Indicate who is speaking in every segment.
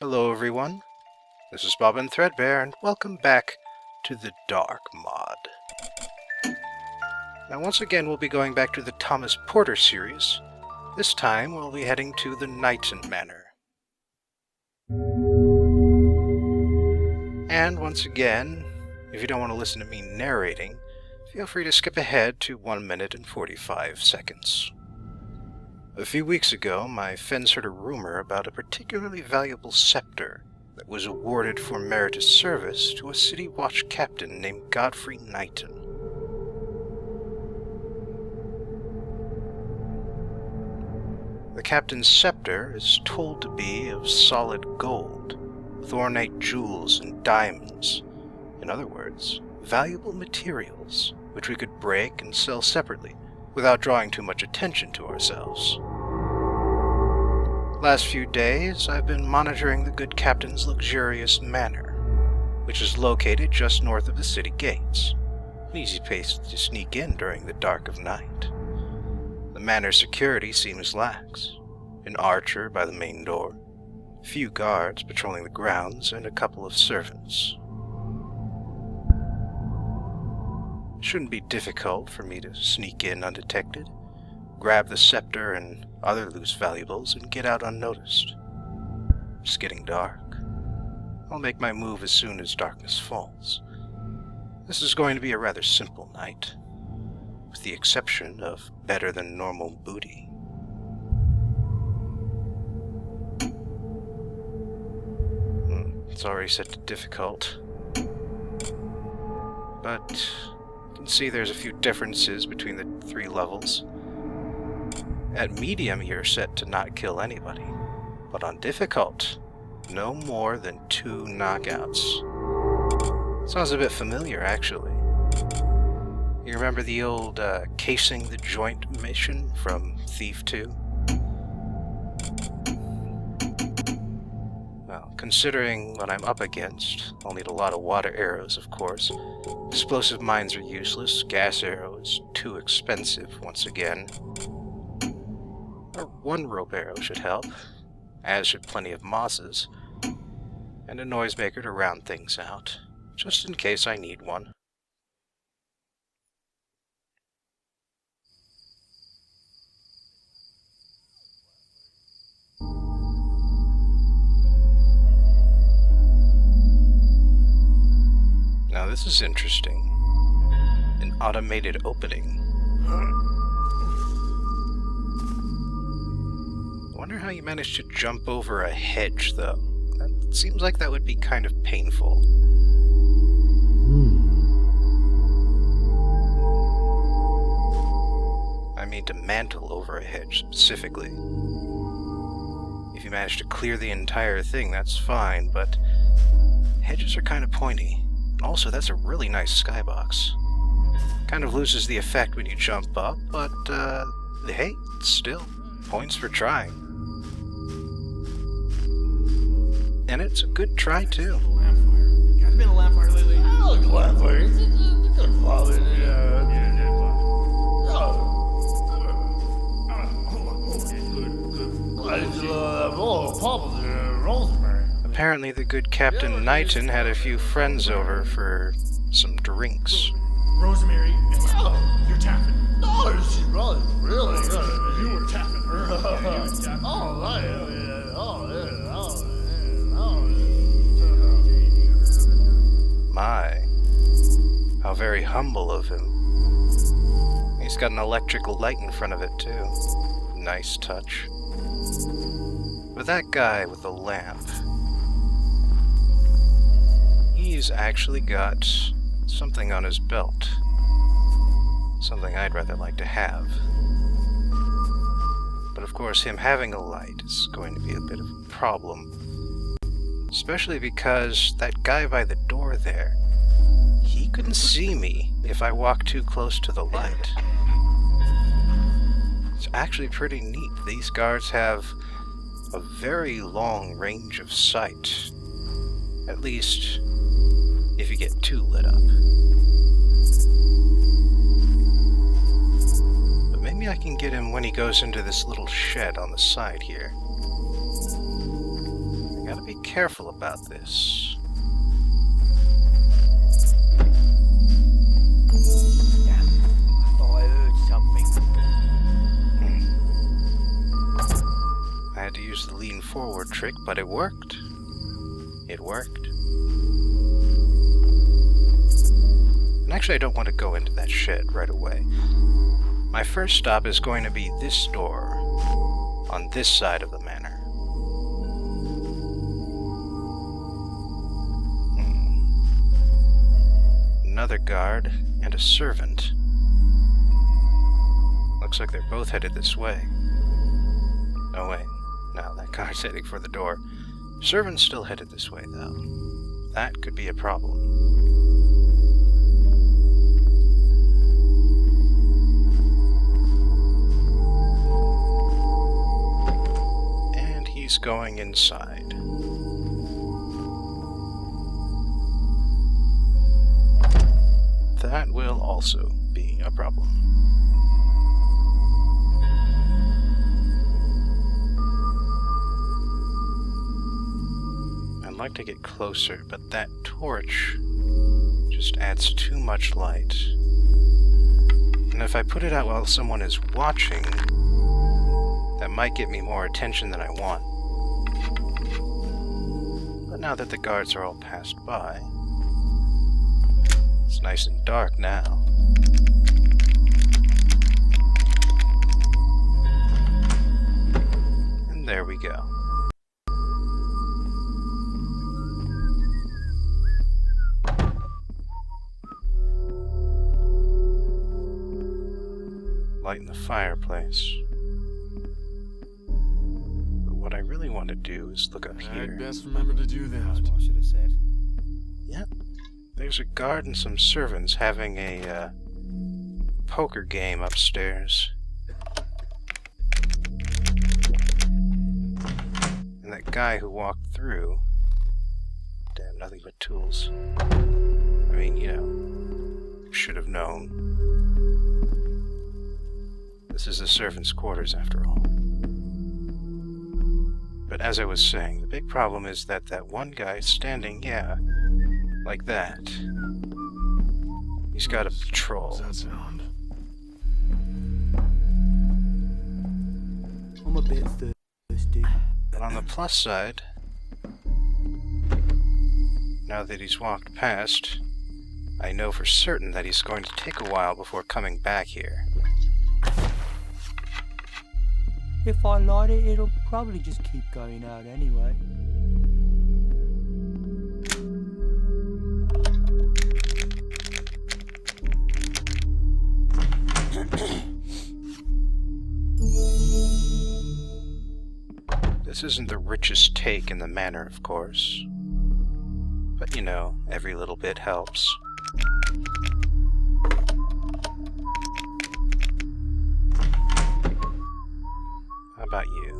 Speaker 1: Hello everyone, this is Bob and Threadbare, and welcome back to the Dark Mod. Now once again we'll be going back to the Thomas Porter series. This time we'll be heading to the Knighton Manor. And once again, if you don't want to listen to me narrating, feel free to skip ahead to 1 minute and 45 seconds. A few weeks ago, my friends heard a rumor about a particularly valuable scepter that was awarded for meritorious service to a city watch captain named Godfrey Knighton. The captain's scepter is told to be of solid gold, with ornate jewels and diamonds. In other words, valuable materials, which we could break and sell separately, without drawing too much attention to ourselves. Last few days, I've been monitoring the good captain's luxurious manor, which is located just north of the city gates, an easy place to sneak in during the dark of night. The manor's security seems lax. An archer by the main door, a few guards patrolling the grounds, and a couple of servants. It shouldn't be difficult for me to sneak in undetected, grab the scepter and other loose valuables, and get out unnoticed. It's getting dark. I'll make my move as soon as darkness falls. This is going to be a rather simple night, with the exception of better than normal booty. It's already set to difficult. But you can see there's a few differences between the 3 levels. At medium, you're set to not kill anybody, but on difficult, no more than 2 knockouts. Sounds a bit familiar, actually. You remember the old casing the joint mission from Thief 2? Well, considering what I'm up against, I'll need a lot of water arrows, of course. Explosive mines are useless, gas arrow is too expensive once again. Or 1 rope arrow should help, as should plenty of mosses, and a noisemaker to round things out, just in case I need one. Now this is interesting. An automated opening. I wonder how you managed to jump over a hedge, though. That seems like that would be kind of painful. I mean to mantle over a hedge, specifically. If you manage to clear the entire thing, that's fine, but hedges are kind of pointy. Also, that's a really nice skybox. Kind of loses the effect when you jump up, but, hey, still, points for trying. And it's a good try, too.
Speaker 2: There's been a lamp fire lately. I like a lamp fire. It's a good father.
Speaker 1: Apparently the good Captain Knighton had a few friends over for some drinks.
Speaker 2: Rosemary, you're tapping. No, she's really good. You were tapping her. Yeah, you were tapping.
Speaker 1: My, how very humble of him. He's got an electrical light in front of it, too. Nice touch. But that guy with the lamp, he's actually got something on his belt. Something I'd rather like to have. But of course, him having a light is going to be a bit of a problem. Especially because that guy by the door there, he couldn't see me if I walked too close to the light. It's actually pretty neat. These guards have a very long range of sight. At least, if you get too lit up. But maybe I can get him when he goes into this little shed on the side here. I gotta be be careful about this.
Speaker 3: Damn, I thought I heard something.
Speaker 1: I had to use the lean forward trick, but it worked. It worked. And actually, I don't want to go into that shed right away. My first stop is going to be this door, on this side of the manor. Another guard and a servant. Looks like they're both headed this way. Oh wait, no, that guard's heading for the door. Servant's still headed this way, though. That could be a problem. And he's going inside. That will also be a problem. I'd like to get closer, but that torch just adds too much light. And if I put it out while someone is watching, that might get me more attention than I want. But now that the guards are all passed by, it's nice and dark now. And there we go. Lighten the fireplace. But what I really want to do is look up here.
Speaker 2: I'd best remember to do
Speaker 3: That's
Speaker 2: that.
Speaker 3: what I should have said.
Speaker 1: Yep. There's a guard and some servants having a poker game upstairs. And that guy who walked through... Damn, nothing but tools. I mean, you know, should have known. This is the servants' quarters, after all. But as I was saying, the big problem is that that one guy standing, yeah, like that. He's got a patrol.
Speaker 2: What's that sound?
Speaker 3: I'm a bit thirsty.
Speaker 1: But on the plus side, now that he's walked past, I know for certain that he's going to take a while before coming back here.
Speaker 3: If I light it, it'll probably just keep going out anyway.
Speaker 1: This isn't the richest take in the manor, of course. But you know, every little bit helps. How about you?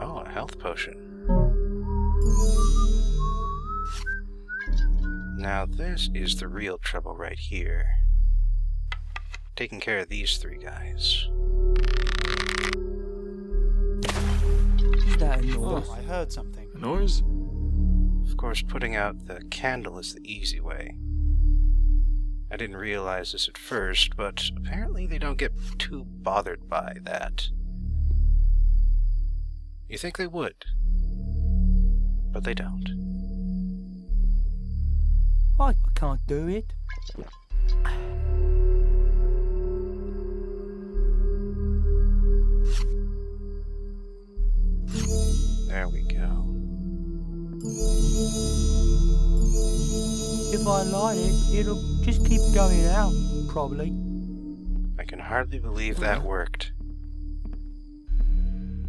Speaker 1: Oh, a health potion. Now this is the real trouble right here. Taking care of these three guys.
Speaker 3: Is that a noise?
Speaker 2: Oh.
Speaker 4: I heard something.
Speaker 2: A noise?
Speaker 1: Of course, putting out the candle is the easy way. I didn't realize this at first, but apparently they don't get too bothered by that. You think they would, but they don't.
Speaker 3: I can't do it.
Speaker 1: There we go.
Speaker 3: If I light it, it'll just keep going out, probably.
Speaker 1: I can hardly believe that worked.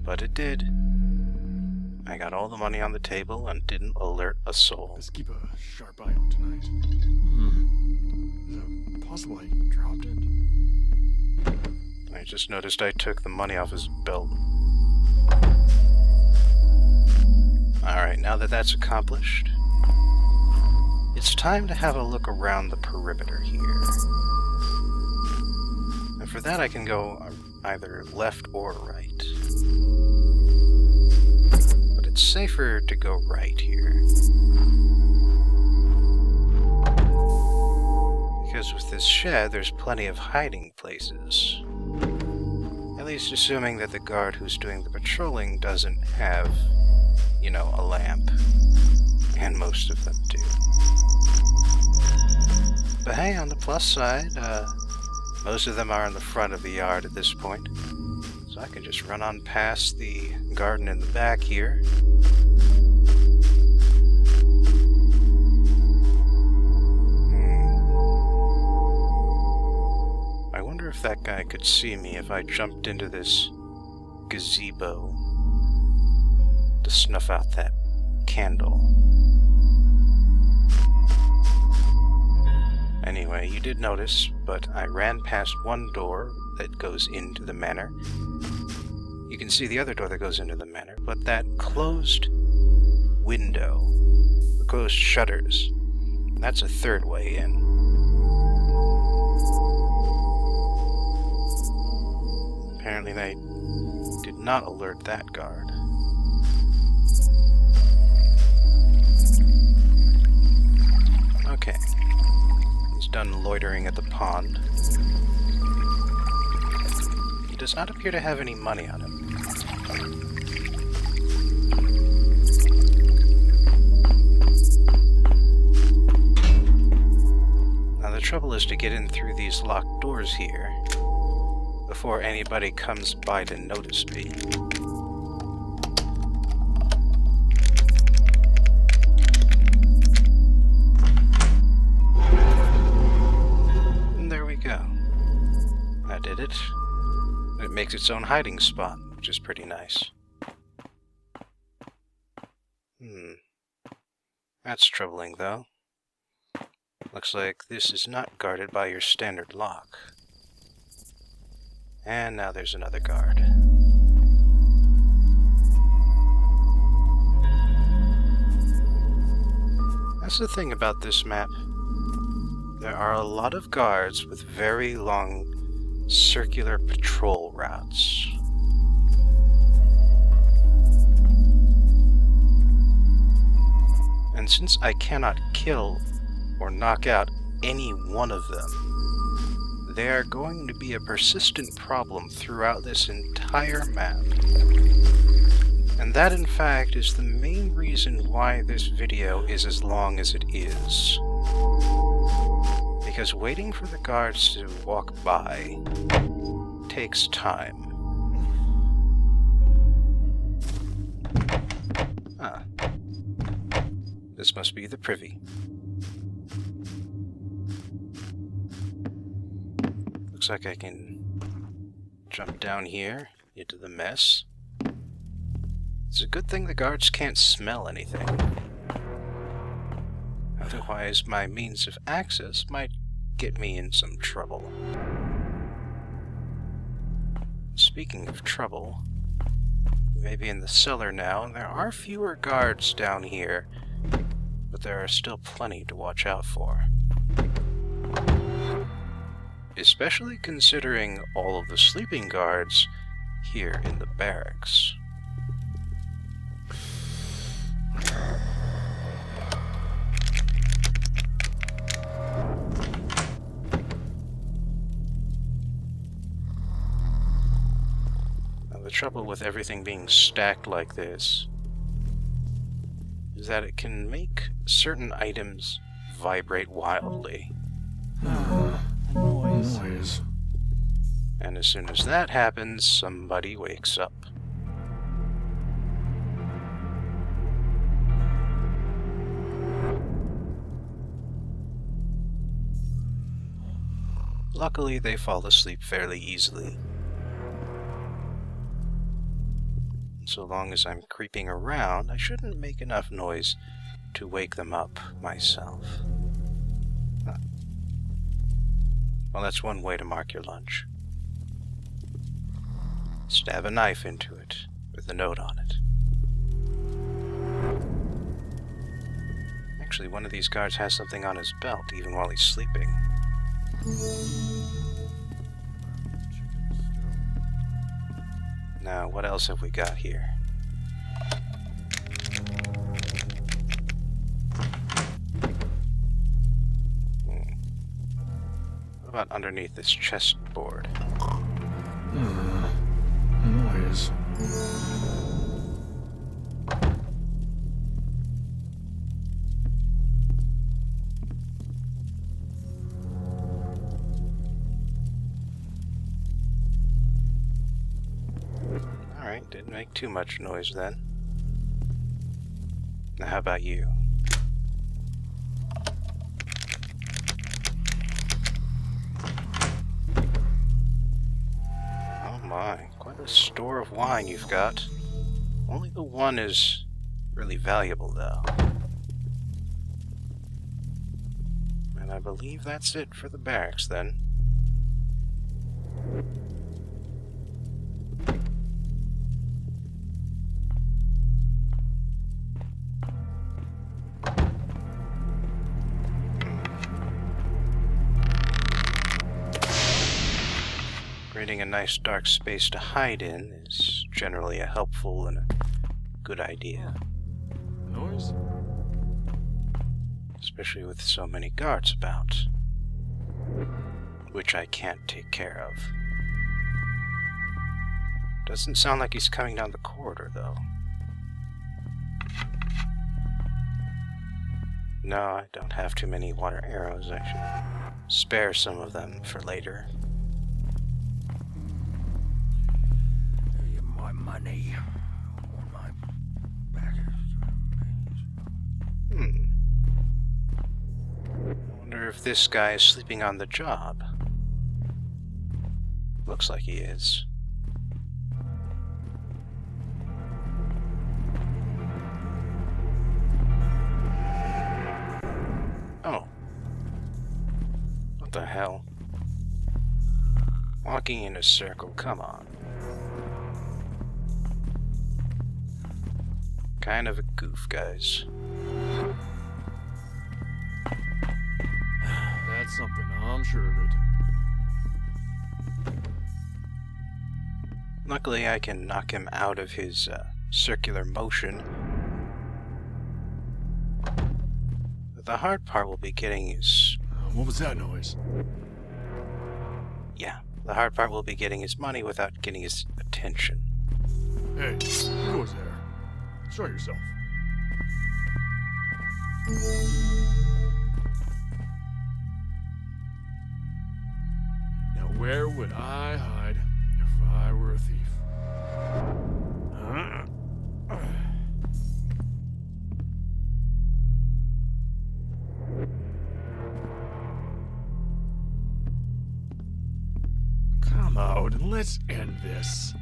Speaker 1: But it did. I got all the money on the table and didn't alert a soul.
Speaker 2: Let's keep a sharp eye on tonight. Is it possible I dropped it?
Speaker 1: I just noticed I took the money off his belt. Alright, now that that's accomplished, it's time to have a look around the perimeter here. And for that I can go either left or right. But it's safer to go right here. Because with this shed, there's plenty of hiding places. At least assuming that the guard who's doing the patrolling doesn't have, you know, a lamp. And most of them do. But hey, on the plus side, most of them are in the front of the yard at this point. So I can just run on past the garden in the back here. I wonder if that guy could see me if I jumped into this gazebo to snuff out that candle. Anyway, you did notice, but I ran past one door that goes into the manor. You can see the other door that goes into the manor, but that closed window, the closed shutters, that's a third way in. Apparently they did not alert that guard. Okay. He's done loitering at the pond. He does not appear to have any money on him. Now the trouble is to get in through these locked doors here before anybody comes by to notice me. And there we go. That did it. It makes its own hiding spot, which is pretty nice. That's troubling, though. Looks like this is not guarded by your standard lock. And now there's another guard. That's the thing about this map. There are a lot of guards with very long circular patrol routes. And since I cannot kill or knock out any one of them, they are going to be a persistent problem throughout this entire map. And that, in fact, is the main reason why this video is as long as it is. Because waiting for the guards to walk by takes time. This must be the privy. Looks like I can jump down here into the mess. It's a good thing the guards can't smell anything. Otherwise, my means of access might get me in some trouble. Speaking of trouble, we may be in the cellar now, and there are fewer guards down here, but there are still plenty to watch out for. Especially considering all of the sleeping guards here in the barracks. Now, the trouble with everything being stacked like this is that it can make certain items vibrate wildly.
Speaker 2: Noise.
Speaker 1: And as soon as that happens, somebody wakes up. Luckily, they fall asleep fairly easily. So long as I'm creeping around, I shouldn't make enough noise to wake them up myself. Well, that's one way to mark your lunch. Stab a knife into it with a note on it. Actually, one of these guards has something on his belt, even while he's sleeping. Now, what else have we got here? about underneath this chessboard?
Speaker 2: Noise.
Speaker 1: Alright, didn't make too much noise then. Now how about you? Oh my, quite a store of wine you've got. Only the one is really valuable though. And I believe that's it for the barracks then. Creating a nice dark space to hide in is generally a helpful and a good idea.
Speaker 2: Noise?
Speaker 1: Especially with so many guards about. Which I can't take care of. Doesn't sound like he's coming down the corridor, though. No, I don't have too many water arrows. I should spare some of them for later.
Speaker 3: My money. On my back.
Speaker 1: I wonder if this guy is sleeping on the job. Looks like he is. Oh. What the hell? Walking in a circle, come on. Kind of a goof, guys.
Speaker 2: That's something, I'm sure of it.
Speaker 1: Luckily, I can knock him out of his circular motion. The hard part will be getting his...
Speaker 2: What was that noise?
Speaker 1: Yeah, the hard part will be getting his money without getting his attention.
Speaker 2: Hey, who goes there? Show yourself. Now where would I hide if I were a thief? Come out and let's end this.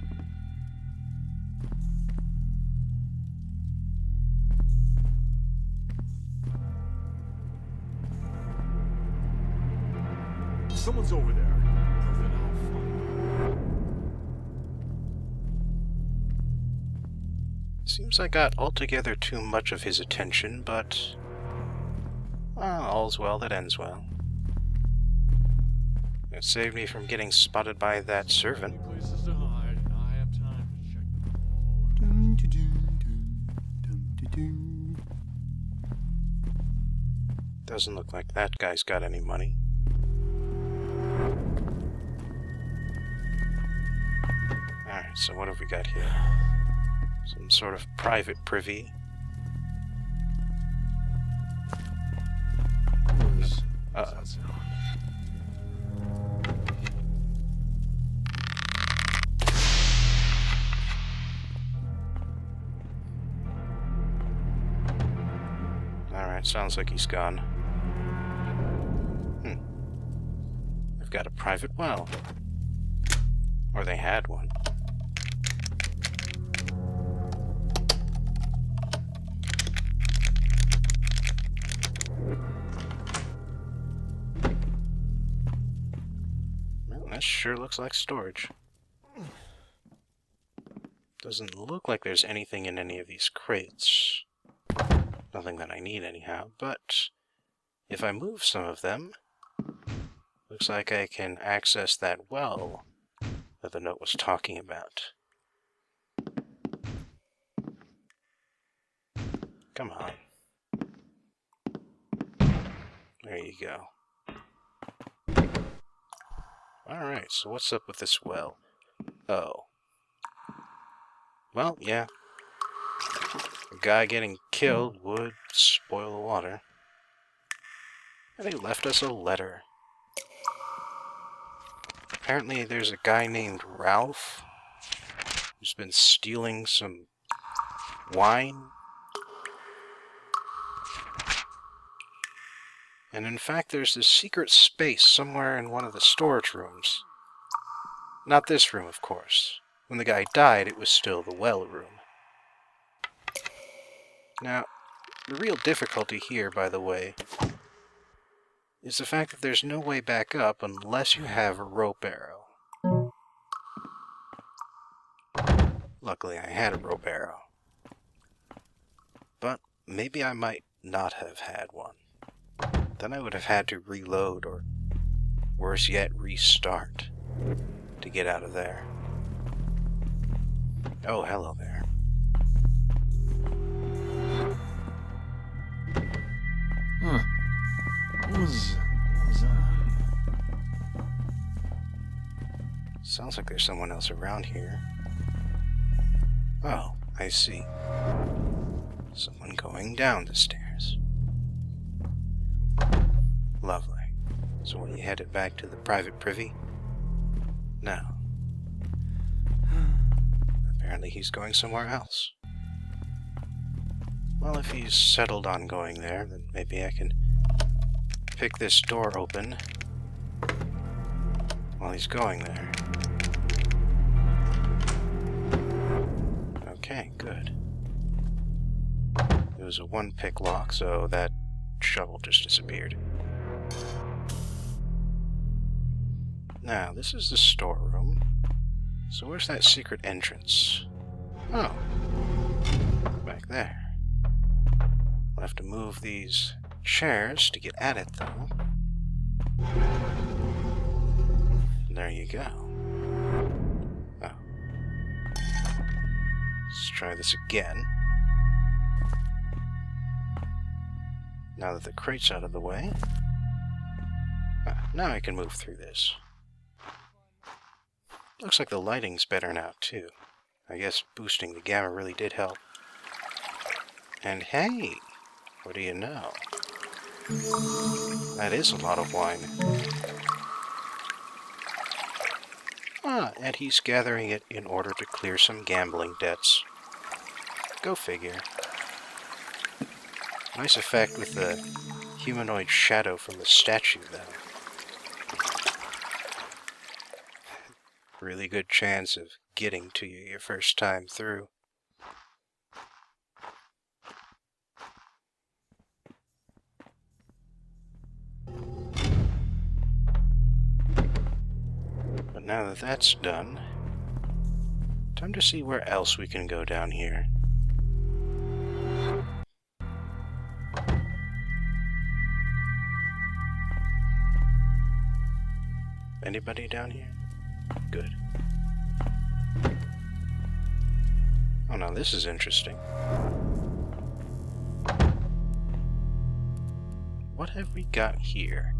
Speaker 2: Someone's over there. Then I'll find them.
Speaker 1: Seems I got altogether too much of his attention, but... all's well that ends well. It saved me from getting spotted by that servant.
Speaker 2: Places to hide, and I have time to check them all.
Speaker 3: Dun, dun, dun, dun, dun, dun.
Speaker 1: Doesn't look like that guy's got any money. Alright, so what have we got here? Some sort of private privy.
Speaker 2: What's that sound?
Speaker 1: Alright, sounds like he's gone. They've got a private well. Or they had one. Well, that sure looks like storage. Doesn't look like there's anything in any of these crates. Nothing that I need anyhow, but if I move some of them, looks like I can access that well that the note was talking about. Come on. There you go. Alright, so what's up with this well? Oh. Well, yeah. A guy getting killed would spoil the water. And he left us a letter. Apparently there's a guy named Ralph who's been stealing some wine. And in fact there's this secret space somewhere in one of the storage rooms. Not this room, of course. When the guy died, it was still the well room. Now, the real difficulty here, by the way, is the fact that there's no way back up unless you have a rope arrow. Luckily, I had a rope arrow. But maybe I might not have had one. Then I would have had to reload, or worse yet, restart to get out of there. Oh, hello there.
Speaker 2: Huh. What was that?
Speaker 1: Sounds like there's someone else around here. Oh, I see. Someone going down the stairs. Lovely. So are you headed back to the private privy? No. Apparently he's going somewhere else. Well, if he's settled on going there, then maybe I can pick this door open while he's going there. Okay, good. It was a one-pick lock, so that shovel just disappeared. Now, this is the storeroom. So where's that secret entrance? Oh. Back there. I'll have to move these chairs to get at it, though. There you go. Oh. Let's try this again. Now that the crate's out of the way. Now I can move through this. Looks like the lighting's better now, too. I guess boosting the gamma really did help. And hey, what do you know? That is a lot of wine. And he's gathering it in order to clear some gambling debts. Go figure. Nice effect with the humanoid shadow from the statue, though. Really good chance of getting to you your first time through. But now that that's done, time to see where else we can go down here. Anybody down here? Good. Oh, now this is interesting. What have we got here?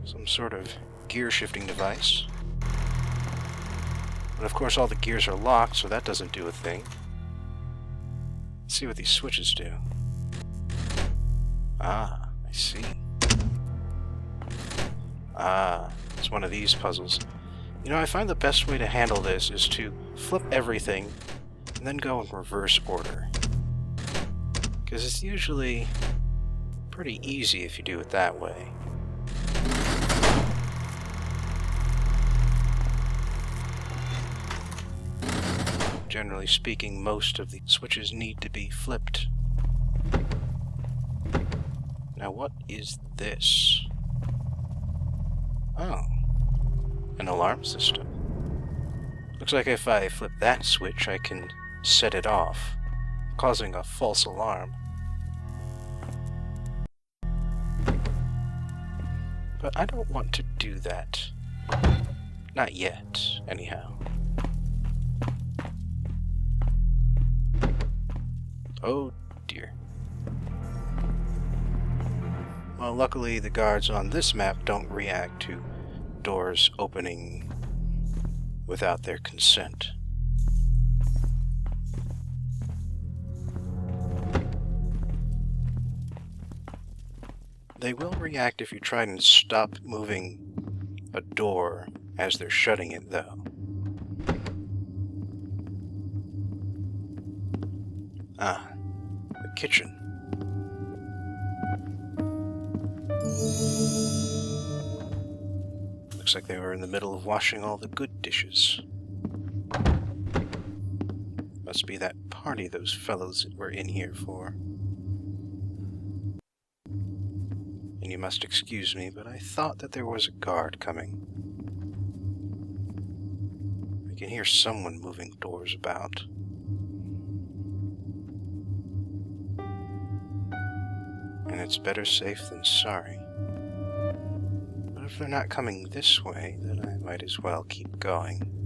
Speaker 1: Some sort of gear shifting device. But of course all the gears are locked, so that doesn't do a thing. Let's see what these switches do. Ah, I see. Ah, it's one of these puzzles. You know, I find the best way to handle this is to flip everything and then go in reverse order. Because it's usually pretty easy if you do it that way. Generally speaking, most of the switches need to be flipped. Now what is this? Oh. An alarm system. Looks like if I flip that switch, I can set it off, causing a false alarm. But I don't want to do that. Not yet, anyhow. Oh dear. Well, luckily the guards on this map don't react to doors opening without their consent. They will react if you try and stop moving a door as they're shutting it, though. Ah, the kitchen. Looks like they were in the middle of washing all the good dishes. Must be that party those fellows were in here for. And you must excuse me, but I thought that there was a guard coming. I can hear someone moving doors about. And it's better safe than sorry. But if they're not coming this way, then I might as well keep going.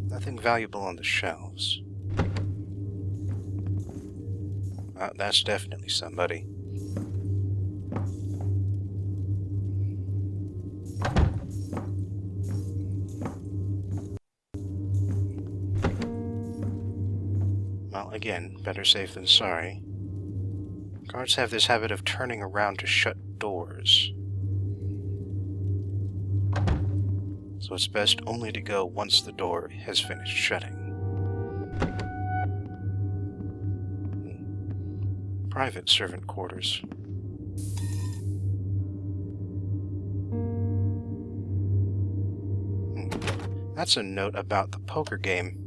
Speaker 1: Nothing valuable on the shelves. Oh, that's definitely somebody. Well, again, better safe than sorry. Guards have this habit of turning around to shut doors. So it's best only to go once the door has finished shutting. Private servant quarters. That's a note about the poker game.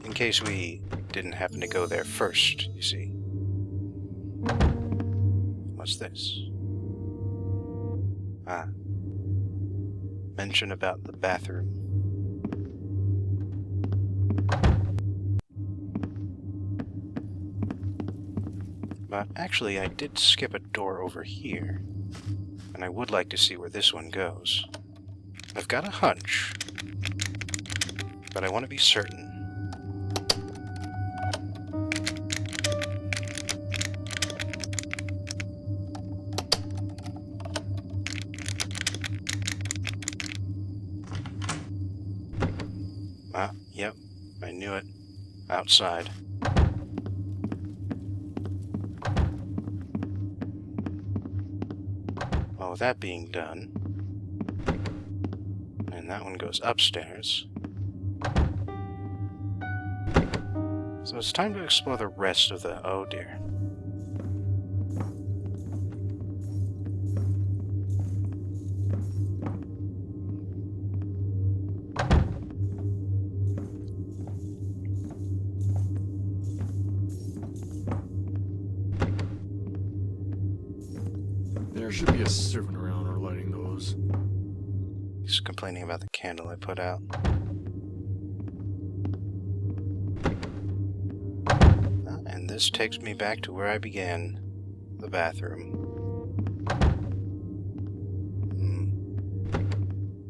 Speaker 1: In case we didn't happen to go there first, you see. What's this? Ah. Mention about the bathroom. But actually, I did skip a door over here, and I would like to see where this one goes. I've got a hunch, but I want to be certain. Ah, yep, I knew it. Outside. Well, with that being done, and that one goes upstairs, so it's time to explore the rest of the... oh dear.
Speaker 2: There should be a servant around or lighting those.
Speaker 1: He's complaining about the candle I put out. And this takes me back to where I began. The bathroom.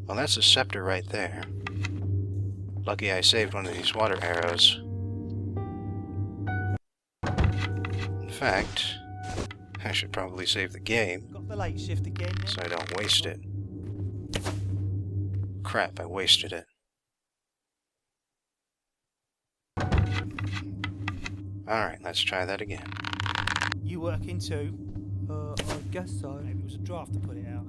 Speaker 1: Well, that's a scepter right there. Lucky I saved one of these water arrows. In fact, I should probably save the game,
Speaker 3: Got the late shift again, then?
Speaker 1: so I don't waste it. Crap, I wasted it. Alright, let's try that again.
Speaker 3: You working too? I guess so.
Speaker 4: Maybe it was a draft to put it out.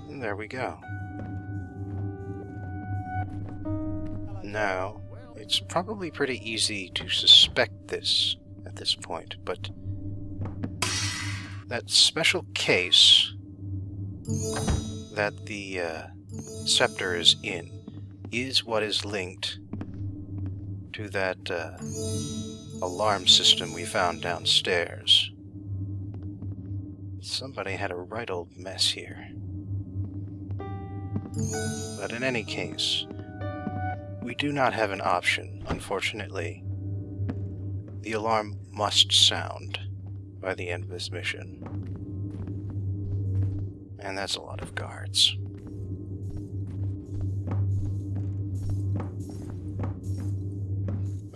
Speaker 1: And there we go. Now, it's probably pretty easy to suspect this at this point, but that special case that the scepter is in is what is linked to that alarm system we found downstairs. Somebody had a right old mess here. But in any case, we do not have an option, unfortunately. The alarm must sound by the end of this mission. And that's a lot of guards.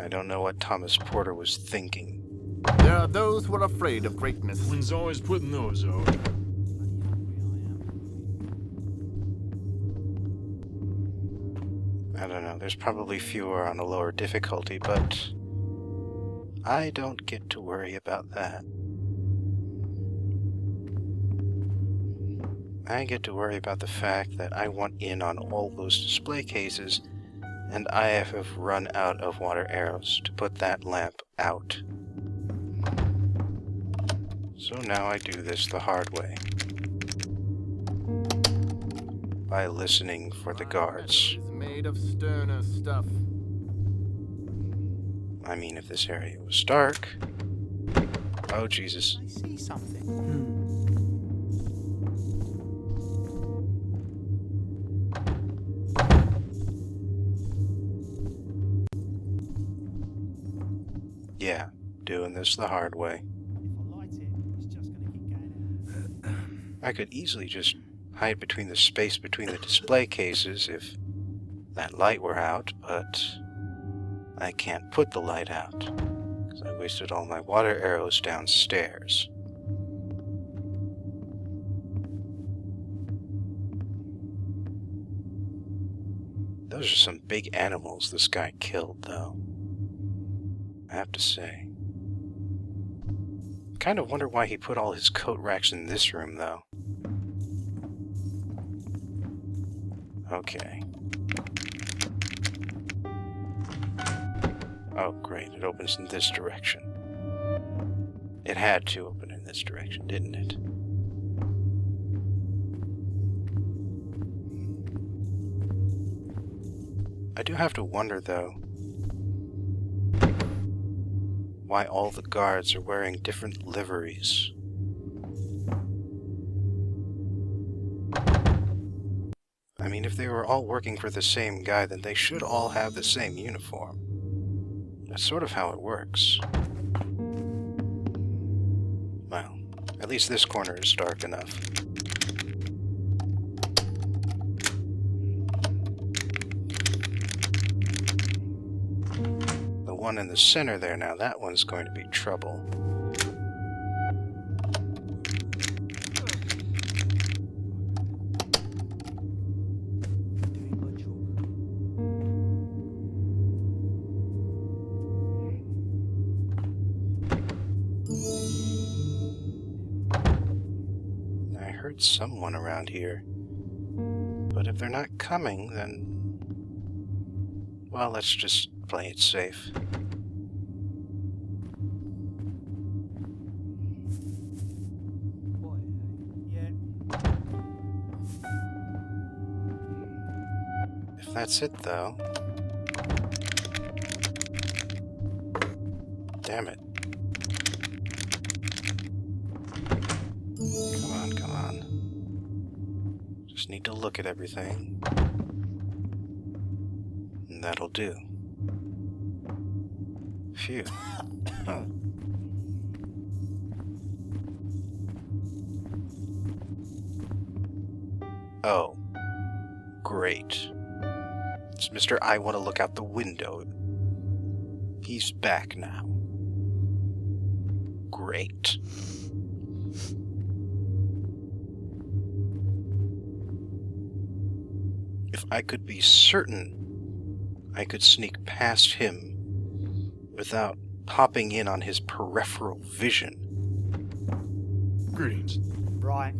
Speaker 1: don't know what Thomas Porter was thinking.
Speaker 4: There are those who are afraid of greatness.
Speaker 2: One's always putting those out.
Speaker 1: I don't know, there's probably fewer on a lower difficulty, but I don't get to worry about that. I get to worry about the fact that I want in on all those display cases, and I have run out of water arrows to put that lamp out. So now I do this the hard way. By listening for the guards.
Speaker 4: Is made of sterner stuff.
Speaker 1: I mean, if this area was dark... Oh, Jesus.
Speaker 3: I see something.
Speaker 1: Yeah, doing this the hard way.
Speaker 3: If I light it, it's just gonna keep going out.
Speaker 1: I could easily just hide between the space between the display cases if that light were out, but I can't put the light out because I wasted all my water arrows downstairs. Those are some big animals this guy killed, though. I have to say. Kind of wonder why he put all his coat racks in this room, though. Okay. Oh, great. It opens in this direction. It had to open in this direction, didn't it? I do have to wonder, though, why all the guards are wearing different liveries. I mean, if they were all working for the same guy, then they should all have the same uniform. That's sort of how it works. Well, at least this corner is dark enough. The one in the center there, now that one's going to be trouble.
Speaker 3: Doing my job.
Speaker 1: I heard someone around here. But if they're not coming, then... well, let's just play it safe.
Speaker 3: Quiet, eh? Yeah.
Speaker 1: If that's it, though... damn it. Come on, come on. Just need to look at everything. And that'll do. Phew. Oh. Great. It's Mr. I want to look out the window. He's back now. Great. If I could be certain I could sneak past him without popping in on his peripheral vision.
Speaker 2: Greetings.
Speaker 3: Right.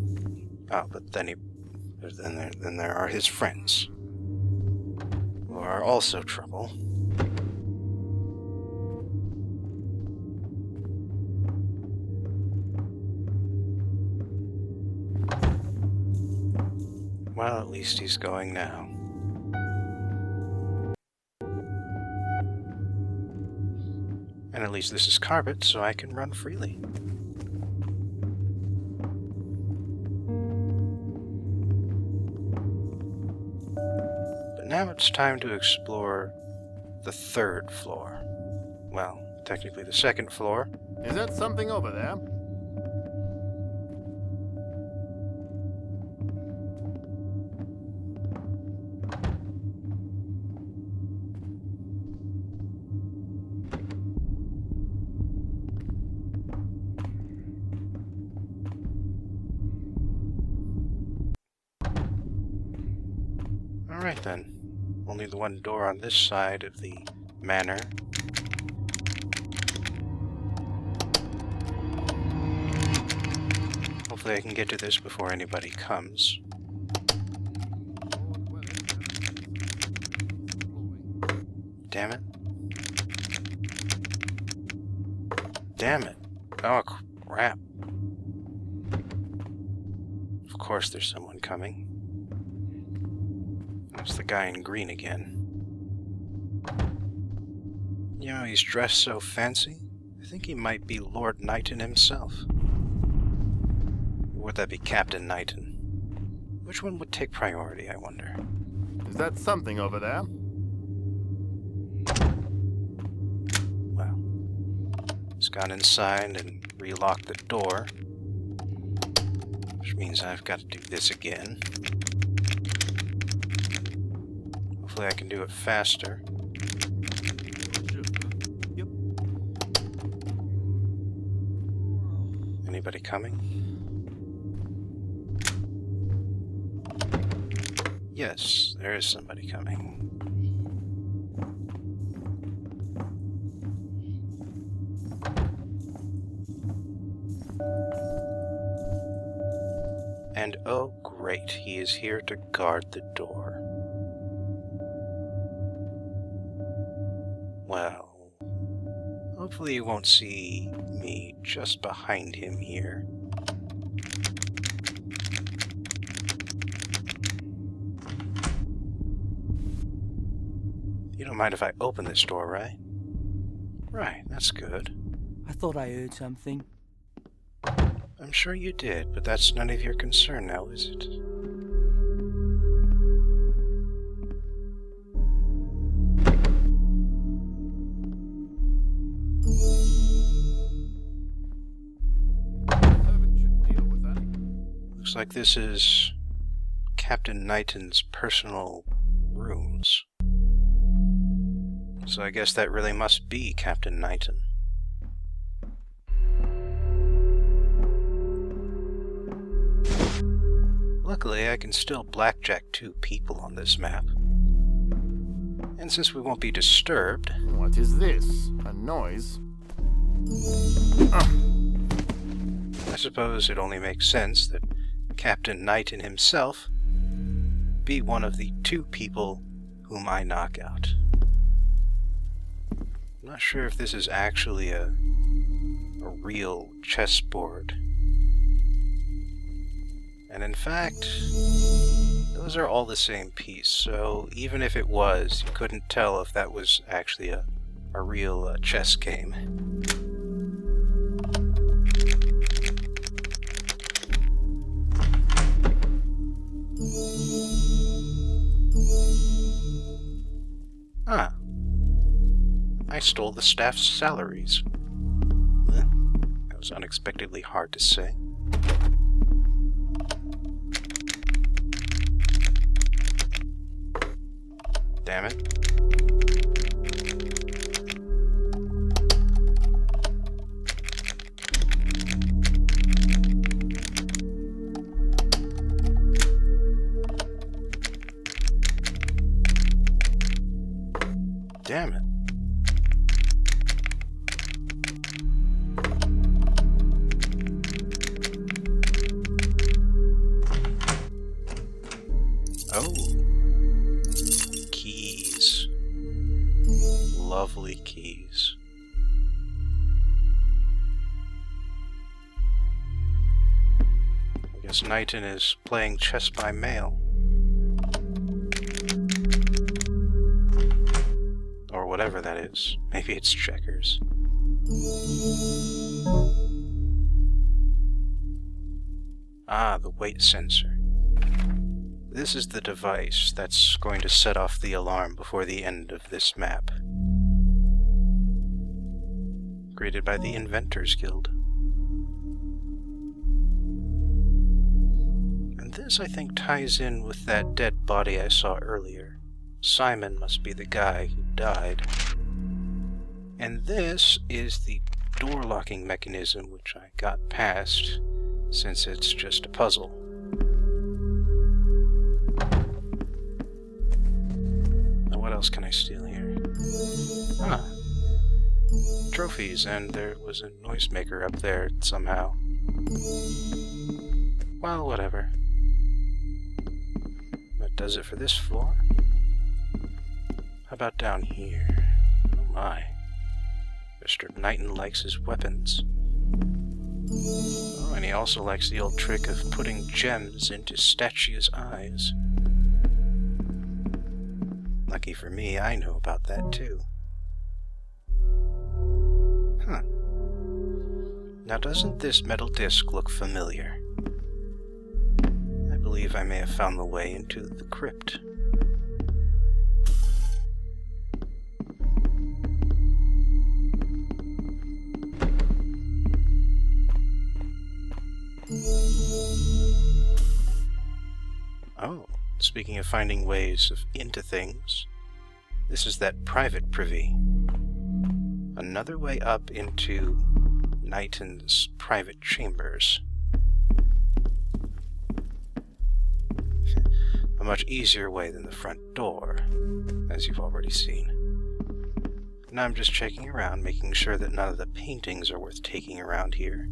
Speaker 1: Oh, but then then there are his friends, who are also trouble. Well, at least he's going now. And at least this is carpet, so I can run freely. But now it's time to explore the third floor. Well, technically the second floor.
Speaker 4: Is that something over there?
Speaker 1: Alright then. Only the one door on this side of the manor. Hopefully I can get to this before anybody comes. Damn it. Damn it. Oh, crap. Of course there's someone coming. That's the guy in green again. You know, he's dressed so fancy. I think he might be Lord Knighton himself. Or would that be Captain Knighton? Which one would take priority, I wonder?
Speaker 4: Is that something over there?
Speaker 1: Well, he's gone inside and relocked the door. Which means I've got to do this again. Hopefully I can do it faster.
Speaker 3: Yep.
Speaker 1: Anybody coming? Yes, there is somebody coming. And oh great, he is here to guard the door. Well, hopefully you won't see me just behind him here. You don't mind if I open this door, right? Right, that's good.
Speaker 3: I thought I heard something.
Speaker 1: I'm sure you did, but that's none of your concern now, is it?
Speaker 4: Servant should deal with that.
Speaker 1: Looks like this is Captain Knighton's personal rooms. So I guess that really must be Captain Knighton. Luckily, I can still blackjack 2 people on this map. And since we won't be disturbed...
Speaker 4: What is this? A noise?
Speaker 1: I suppose it only makes sense that Captain Knighton himself be one of the 2 people whom I knock out. I'm not sure if this is actually a real chessboard. And in fact, those are all the same piece, so even if it was, you couldn't tell if that was actually a real chess game. Ah. I stole the staff's salaries. That was unexpectedly hard to say. Damn it. Damn it. Oh. Keys. Lovely keys. I guess Knighton is playing chess by mail. Or whatever that is. Maybe it's checkers. Ah, the weight sensor. This is the device that's going to set off the alarm before the end of this map. Created by the Inventors Guild. And this, I think, ties in with that dead body I saw earlier. Simon must be the guy who died. And this is the door locking mechanism which I got past, since it's just a puzzle. else can I steal here? Ah. Trophies, and there was a noisemaker up there somehow. Well, whatever. That does it for this floor. How about down here? Oh my. Mr. Knighton likes his weapons. Oh, and he also likes the old trick of putting gems into statues' eyes. Lucky for me, I know about that too. Huh. Now doesn't this metal disc look familiar? I believe I may have found the way into the crypt. Oh, speaking of finding ways into things, this is that private privy. Another way up into Knighton's private chambers. A much easier way than the front door, as you've already seen. Now I'm just checking around, making sure that none of the paintings are worth taking around here.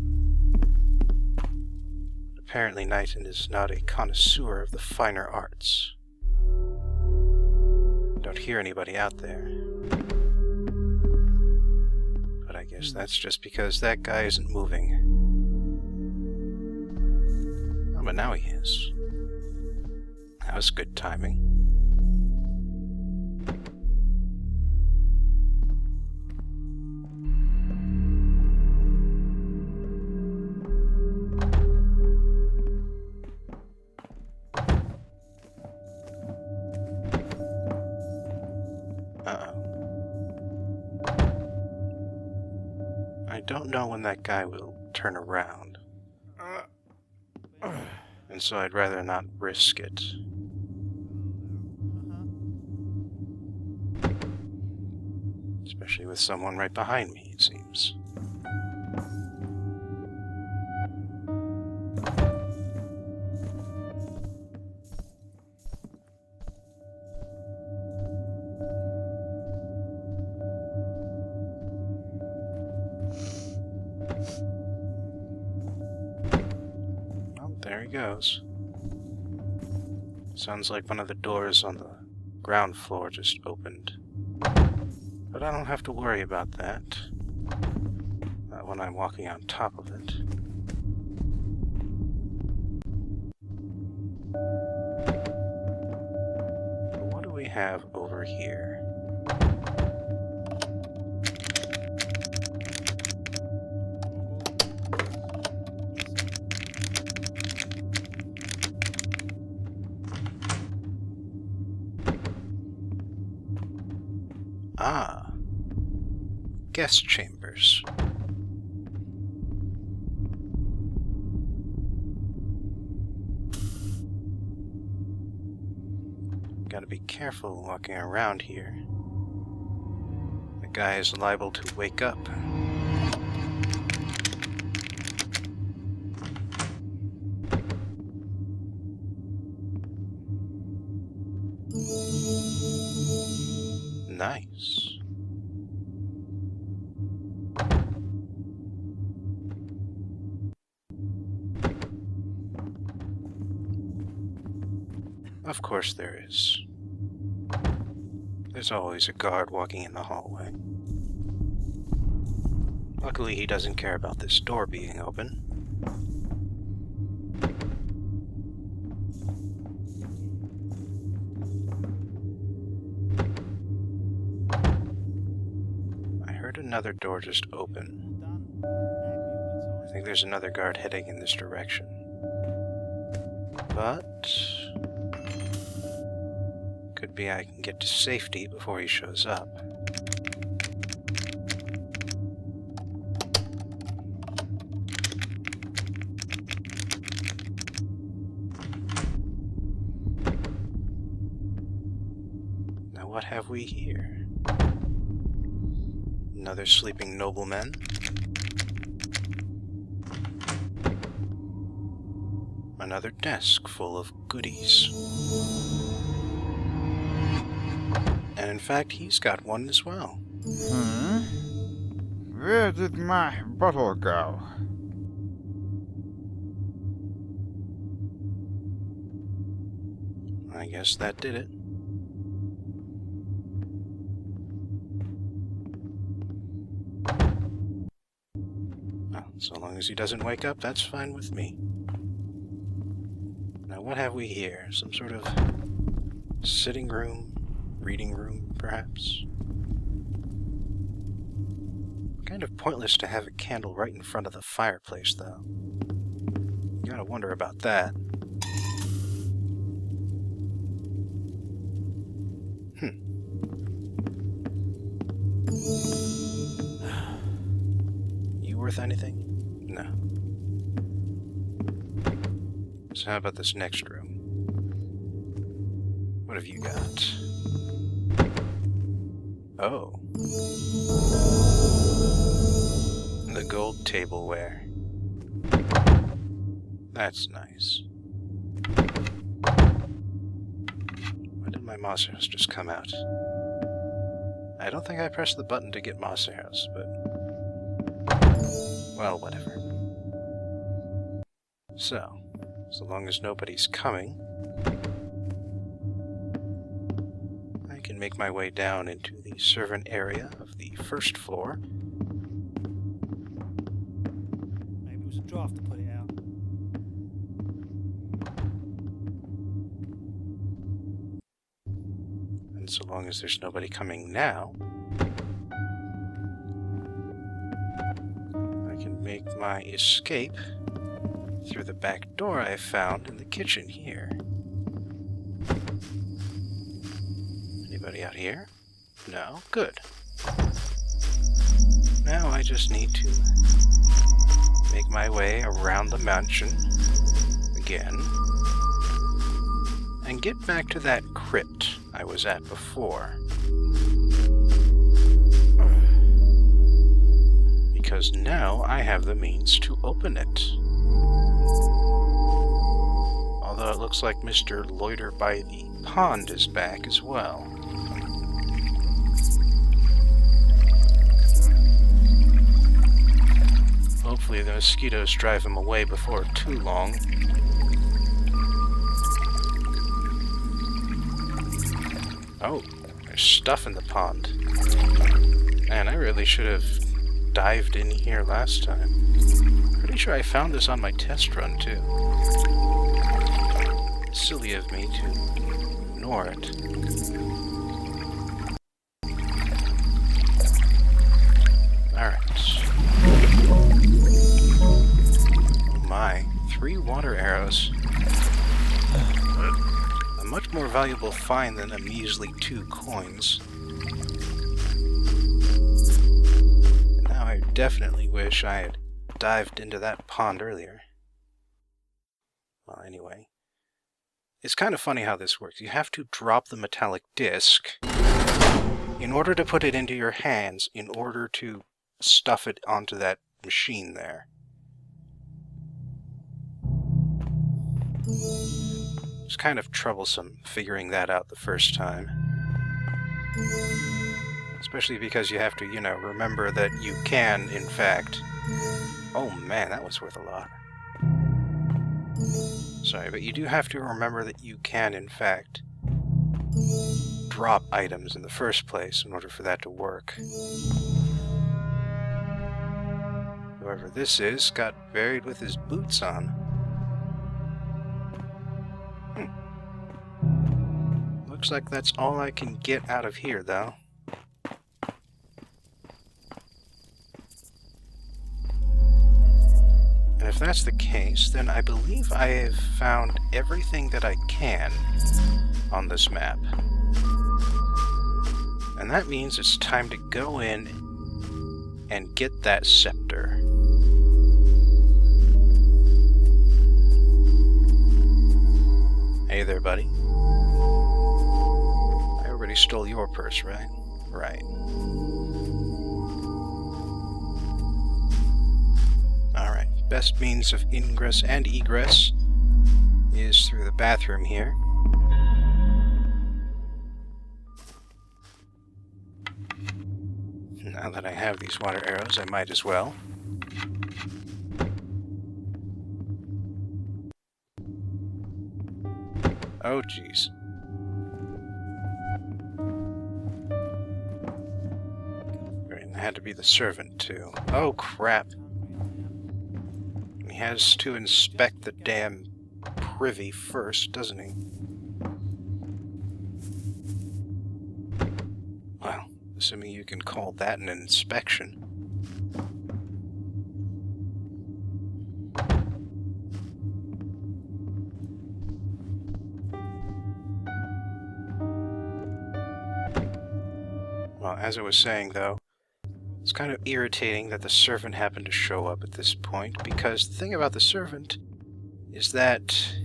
Speaker 1: Apparently Knighton is not a connoisseur of the finer arts. Don't hear anybody out there. But I guess that's just because that guy isn't moving. Oh, but now he is. That was good timing. I don't know when that guy will turn around. And so I'd rather not risk it. Especially with someone right behind me, it seems. There he goes. Sounds like one of the doors on the ground floor just opened. But I don't have to worry about that. Not when I'm walking on top of it. But what do we have over here? Ah, guest chambers. Gotta be careful walking around here. The guy is liable to wake up. Nice. Of course there is. There's always a guard walking in the hallway. Luckily he doesn't care about this door being open. Another door just open. I think there's another guard heading in this direction. But could be I can get to safety before he shows up. Now what have we here? Another sleeping nobleman. Another desk full of goodies. And in fact, he's got one as well.
Speaker 5: Where did my bottle go?
Speaker 1: I guess that did it. Well, so long as he doesn't wake up, that's fine with me. Now, what have we here? Some sort of sitting room, reading room, perhaps? Kind of pointless to have a candle right in front of the fireplace, though. You gotta wonder about that. You worth anything? No. So how about this next room? What have you got? Oh. The gold tableware. That's nice. Why did my Monster House just come out? I don't think I pressed the button to get Monster House, but... well, whatever. So long as nobody's coming, I can make my way down into the servant area of the first floor.
Speaker 3: Maybe it was a draft to put it out.
Speaker 1: And so long as there's nobody coming now, I can make my escape through the back door I found in the kitchen here. Anybody out here? No? Good. Now I just need to make my way around the mansion again and get back to that crypt I was at before. Because now I have the means to open it. Although it looks like Mr. Loiter by the pond is back as well. Hopefully the mosquitoes drive him away before too long. Oh, there's stuff in the pond. Man, I really should have dived in here last time. Pretty sure I found this on my test run, too. Silly of me to ignore it. Alright. Oh my, 3 water arrows. A much more valuable find than a measly 2 coins. And now I definitely wish I had dived into that pond earlier. Well, anyway. It's kind of funny how this works. You have to drop the metallic disc in order to put it into your hands, in order to stuff it onto that machine there. It's kind of troublesome figuring that out the first time. Especially because you have to, you know, remember that you can, in fact... Oh man, that was worth a lot. Sorry, but you do have to remember that you can, in fact, drop items in the first place in order for that to work. Whoever this is got buried with his boots on. Looks like that's all I can get out of here, though. And if that's the case, then I believe I have found everything that I can on this map. And that means it's time to go in and get that scepter. Hey there, buddy. I already stole your purse, right? Right. Alright, best means of ingress and egress is through the bathroom here. Now that I have these water arrows, I might as well. Oh, jeez. Right, and it had to be the servant, too. Oh, crap. He has to inspect the damn privy first, doesn't he? Well, assuming you can call that an inspection. Well, as I was saying, though, it's kind of irritating that the servant happened to show up at this point, because the thing about the servant is that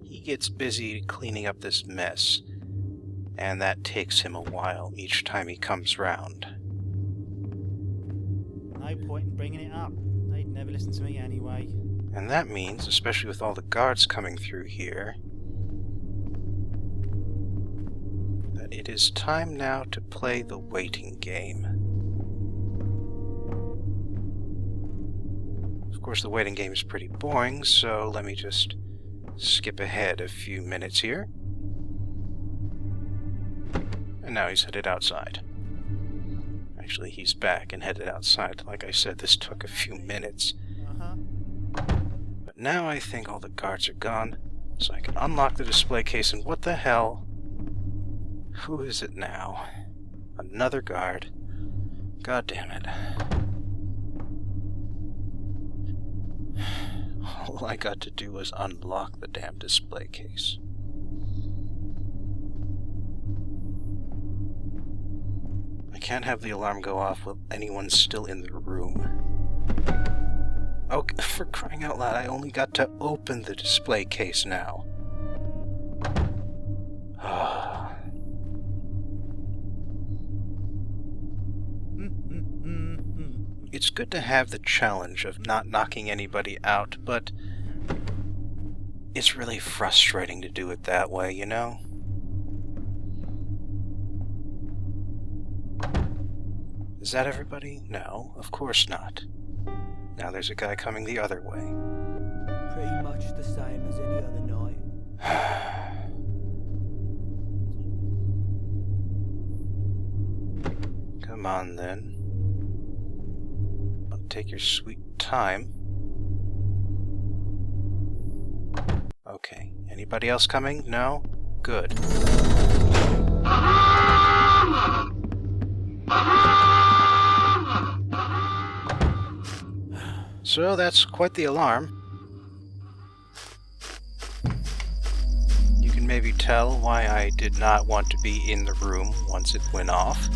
Speaker 1: he gets busy cleaning up this mess, and that takes him a while each time he comes round.
Speaker 6: No point in bringing it up. They'd never listen to me anyway.
Speaker 1: And that means, especially with all the guards coming through here, that it is time now to play the waiting game. Of course, the waiting game is pretty boring, so let me just skip ahead a few minutes here. And now he's headed outside. Actually, he's back and headed outside. Like I said, this took a few minutes. But now I think all the guards are gone, so I can unlock the display case, and what the hell? Who is it now? Another guard. God damn it. All I got to do was unlock the damn display case. I can't have the alarm go off while anyone's still in the room. Oh, for crying out loud, I only got to open the display case now. It's good to have the challenge of not knocking anybody out, but it's really frustrating to do it that way, you know? Is that everybody? No, of course not. Now there's a guy coming the other way.
Speaker 3: Pretty much the same as any other night.
Speaker 1: Come on, then. Take your sweet time. Okay. Anybody else coming? No? Good. So that's quite the alarm. You can maybe tell why I did not want to be in the room once it went off.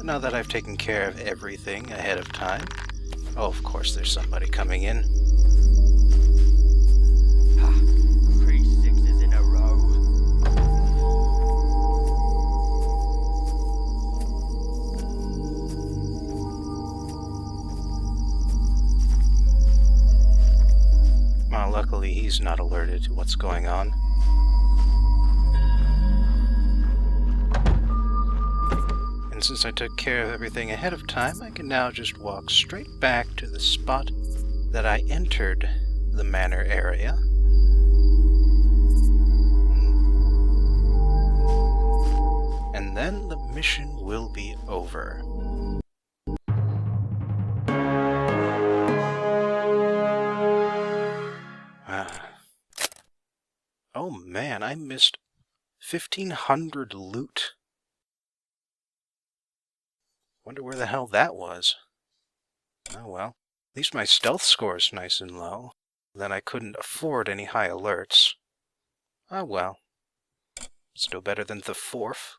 Speaker 1: Now that I've taken care of everything ahead of time. Oh, of course there's somebody coming in.
Speaker 3: Ha! 3 6s in a row.
Speaker 1: Well, luckily he's not alerted to what's going on. And since I took care of everything ahead of time, I can now just walk straight back to the spot that I entered the manor area. And then the mission will be over. Oh man, I missed 1,500 loot. Wonder where the hell that was. Oh well. At least my stealth score is nice and low. Then I couldn't afford any high alerts. Oh well. Still better than the 4th.